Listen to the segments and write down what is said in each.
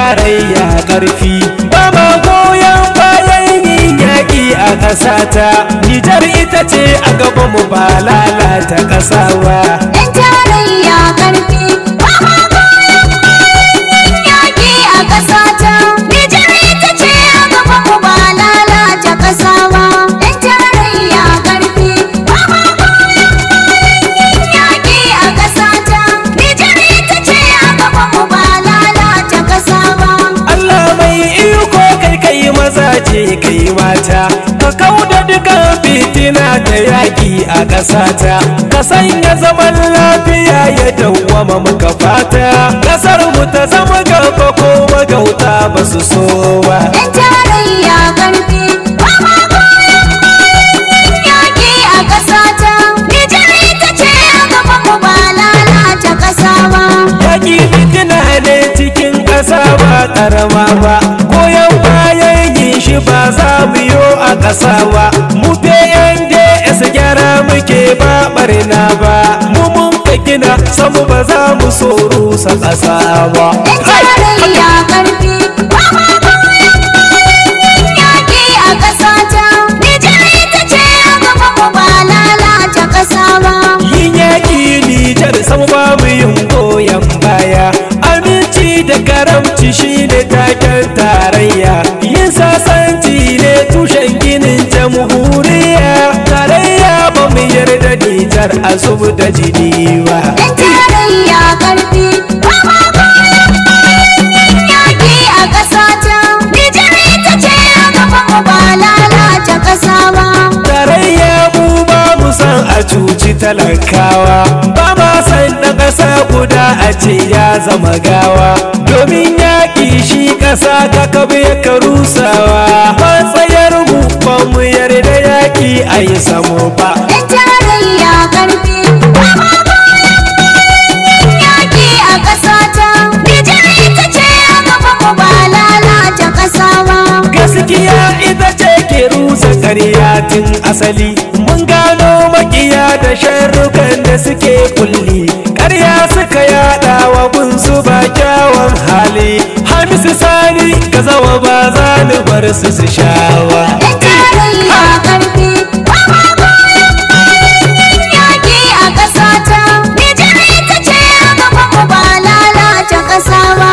tarayya ƙarfi ba ma goyon bayan yin yaƙi a ƙasata. Nijar ita ce a gaban mu ba lalata ƙasa ba. Yan tarayya ƙarfi ba ma goyon bayan yin yaƙi a ƙasata. Nijar ita ce a gaban mu ba lalata ƙasa ba. Yan tarayya ƙarfi ba ma goyon bayan yin yaƙi a ƙasata. Nijar ita ce a gaban mu ba lalata ƙasa ba. Allah mai iko kai mazaje kai mata, ka kauda dukan fitina ta yaƙi a ƙasata, ka sanya zaman lafiya ya dawwama muka fata. Ƙasar mu ta zama gaba ko magauta ba su so ba. Yan tarayya ƙarfi ba ma goyon bayan yin yaƙi a ƙasata. Nijar ita ce a gaban mu ba lalata ƙasa ba. Yaƙi fitina ne cikin ƙasa ba ƙarama ba, goyon bayan yin shi ba za mu yo a ƙasa ba. Mu PNDS gyara muke ba ɓarna ba, mu mun ka gina samu ba za mu so rusa ƙasa ba. Yan tarayya ƙarfi ba ma goyon bayan yin yaƙi a ƙasata. Nijar ita ce a gaban mu ba lalata ƙasa ba. Yin yaƙi Nijar samu ba mu yin goyon baya, aminci da karamci shine taken tarayya, yin sasanci ne tushen ginin jamhuriya. Tarayya ba mu yarda Nijar a zubu da jini ba. Yan tarayya ƙarfi ba ma goyon bayan yin yaƙi a ƙasata. Nijar ita ce a gaban mu ba lalata ƙasa ba. Tarayya mu ba mu san a cuci talakawa, ba ma san ɗan ƙasa guda a ce ya zama gawa, domin yaƙi shi ƙasa ka kabe ka rusawa. Matsayar mu ba mu yarda yaƙi a yi samu ba. Yan tarayya ƙarfi ba ma goyon bayan yin yaƙi a ƙasata. Nijar ita ce a gaban mu ba lalata ƙasa ba. Gaskiya ita ce ke rusa ƙarya tun asali, mun gano makiya da sharrukan da suke kulli, ƙarya suka yaɗa wa gunsu ba kyawun hali. Hamisu Sani ka zawa ba za ni bar su shawa. Yan tarayya ƙarfi ba ma goyon bayan yin yaƙi a ƙasata. Nijar ita ce a gaban mu ba lalata ƙasa ba.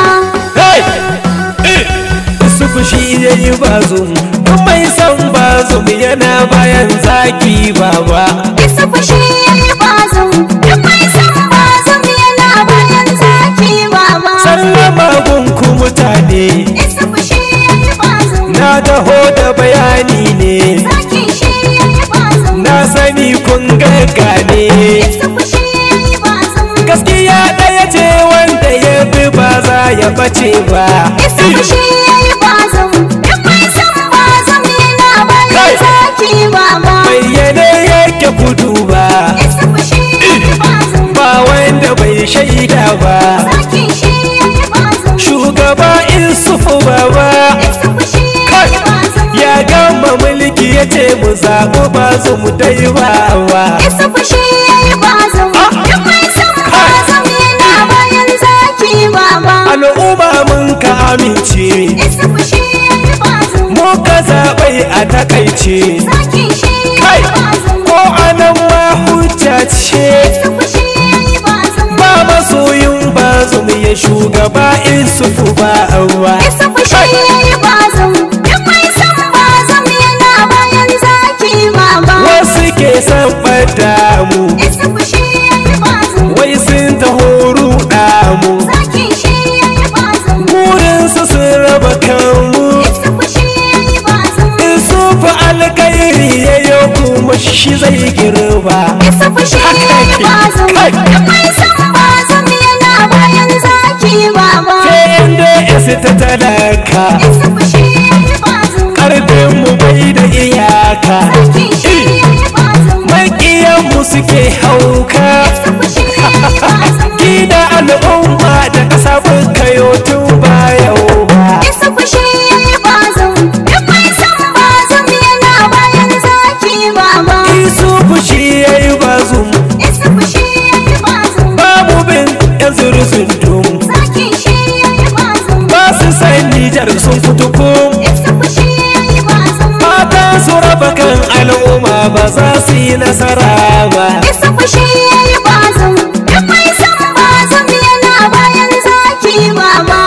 Su fushi ya yi bazum, duk mai son bazum yana bayan zaki baba. Isa fushi ya yi bazum, duk mai son bazum yana bayan zaki baba. Sallama gunku mutane, Isa fushi ya yi bazum, na taho da bayani ne, zaki shi ya yi bazum. na sani kun gaggane. Isa fushi ya yi bazum, Gaskiya ɗaya ce wanda ya bi ba za ya bace ba. isa fushi ya yi bazum, duk mai son bazum yana bayan zaki baba. Bayyane yake kudu ba, Isa fushi ya yi bazum, ba wanda bai shaida ba. zaki shi ya yi bazum. Shugaba Isufu baba Isa fushi ya yi bazum, ya gama mulki ya ce mu zaɓi bazu mu dai bawa. isa fushi ya yi bazum, duk mai son bazum yana bayan zaki baba. Al'umma mun ka amince, Isa fushi ya yi bazum, mu ka zaɓai a takaice, zaki shi ya yi bazum. ko anan ma hujja ce. Isa fushi ya yi bazum, Ba masoyin bazu mu ya shugaba Isufu ba awa. isa fushi ya yi bazum, duk mai son bazum yana bayan zaki baba. Wasu ke san ɓada mu, Isa fushi ya yi bazum, wai sun taho ruɗa mu, zaki shi ya yi bazum. burinsu sun raba kanmu. Isa fushi ya yi bazum, Isufu alkairi ya yi kuma shi zai girba. isa fushi ya yi bazum, duk mai son bazum yana bayan zaki baba. PNDS ta talaka, Isa fushi ya yi bazum, ƙarfin mu bai da iyaka. zaki shi ya yi bazum. Maƙiyan mu suke hauka, Isa fushi ya yi bazum, gina al'umma da ƙasa muka yo tun ba yau ba. isa fushi ya yi bazum, duk mai son bazum yana bayan zaki baba. Isufu shi ya yi bazum, Isa fushi ya yi bazum, babu bin yan zurfin dum, zaki shi ya yi bazum. ba su ba za su yi nasara ba. Isa fushi ya yi bazum, duk mai son bazum yana bayan zaki baba.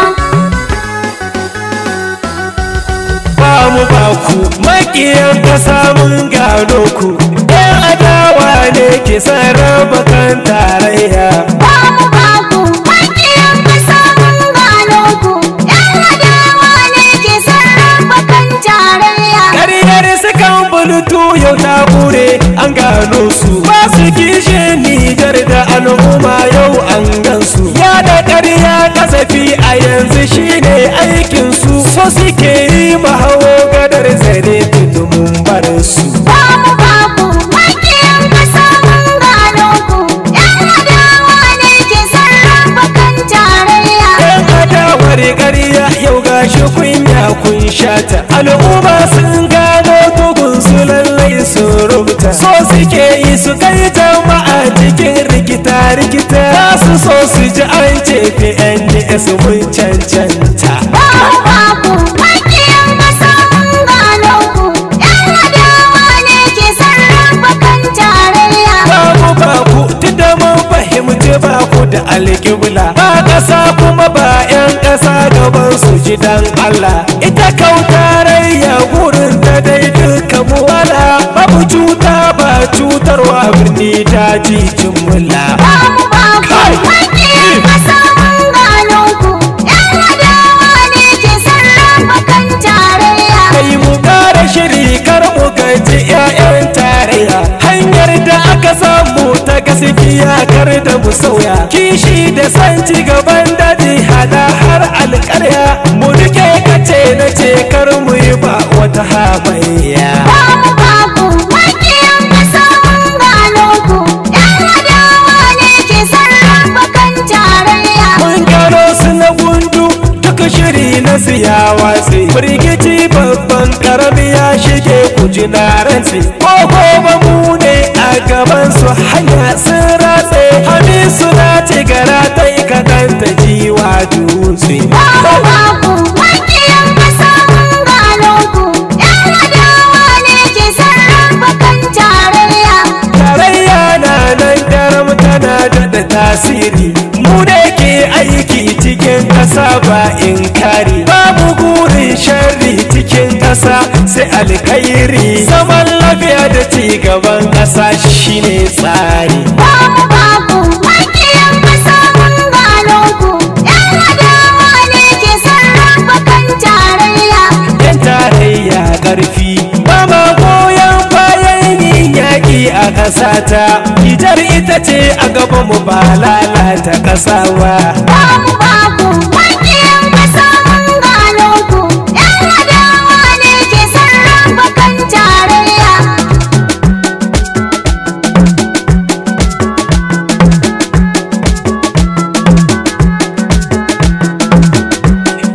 Ba mu ba ku makiyan ƙasa mun gano ku, ɗan adawa ne ke sarrafa kan tarayya. Ba mu ba ku makiyan ƙasa mun gano ku, ɗan adawa ne ke sarrafa kan tarayya. Ƙaryar sukan bulutu yau ta kure an gano su, ba su kishin Nijar da al'umma yau an gansu. Yada ƙarya kasafi a yanzu shine aikinsu, so suke yi mahawo gadar zare tudumin bar su. Ba mu ba ku makiyan ƙasa mun gano ku, ɗan adawa ne ke sarrafa kan tarayya. Yan adawar ƙarya yau gashi kunya kun shata, al'umma sun gano tugun su lallai su rubuta, so suke yi su kai jama'a cikin rikita-rikita, za su so su ji an ce PNDS mun cancanta. Ba mu ba ku makiyan ƙasa mun gano ku, ɗan adawa ne ke sarrafa kan tarayya. Babu baku tunda mun fahimci baku da alƙibla, ba ƙasa kuma ba 'yan ƙasa gaban su ji dan Allah. Ita kautarayya gurin ta dai duka muwala, babu cuta ba cutarwa birni daji jimla. Ba mu ba ku makiyan ƙasa mun gano ku, ɗan adawa ne ke sarrafa kan tarayya. Kai mu ƙara shiri kar mu gaji 'ya'yan tarayya, hanyar da aka samu ta gaskiya kar da mu sauya, kishi da san ci gaban daji hada har alƙarya, mu rike kace na ce kar mu yi ba wata hamayya. Ba mu ba ku makiyan ƙasa mun gano ku, ɗan adawa ne ke sarrafa kan tarayya. Mun gano su na gundu duka shiri na siya watsi, firgici babban karami ya shige kuji na rantsi, ko ba mu ne a gaban su hanya sun ratse, hamisu na ci gara ta yi kaɗan ta jiwa dutse. Ba mu ba ku makiyan ƙasa mun gano ku, ɗan adawa ne ke sarrafa kan tarayya. Tarayya na nan daram tana da tasiri, mu ne ke aiki cikin ƙasa ba inkari, babu gurin sharri cikin ƙasa sai alkhairi, zaman lafiya da ci gaban ƙasa shine tsari. Ba mu ba ku makiyan ƙasa mun gano ku, ɗan adawa ne ke sarrafa kan tarayya. Yan tarayya ƙarfi ba ma goyon bayan yin yaƙi a ƙasata, Nijar ita ce a gaban mu ba lalata ƙasa ba. Ba mu ba ku makiyan ƙasa mun gano ku, ɗan adawa ne ke sarrafa kan tarayya.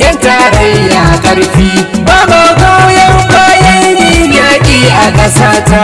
Yan tarayya ƙarfi ba ma goyon bayan yin yaƙi a ƙasata,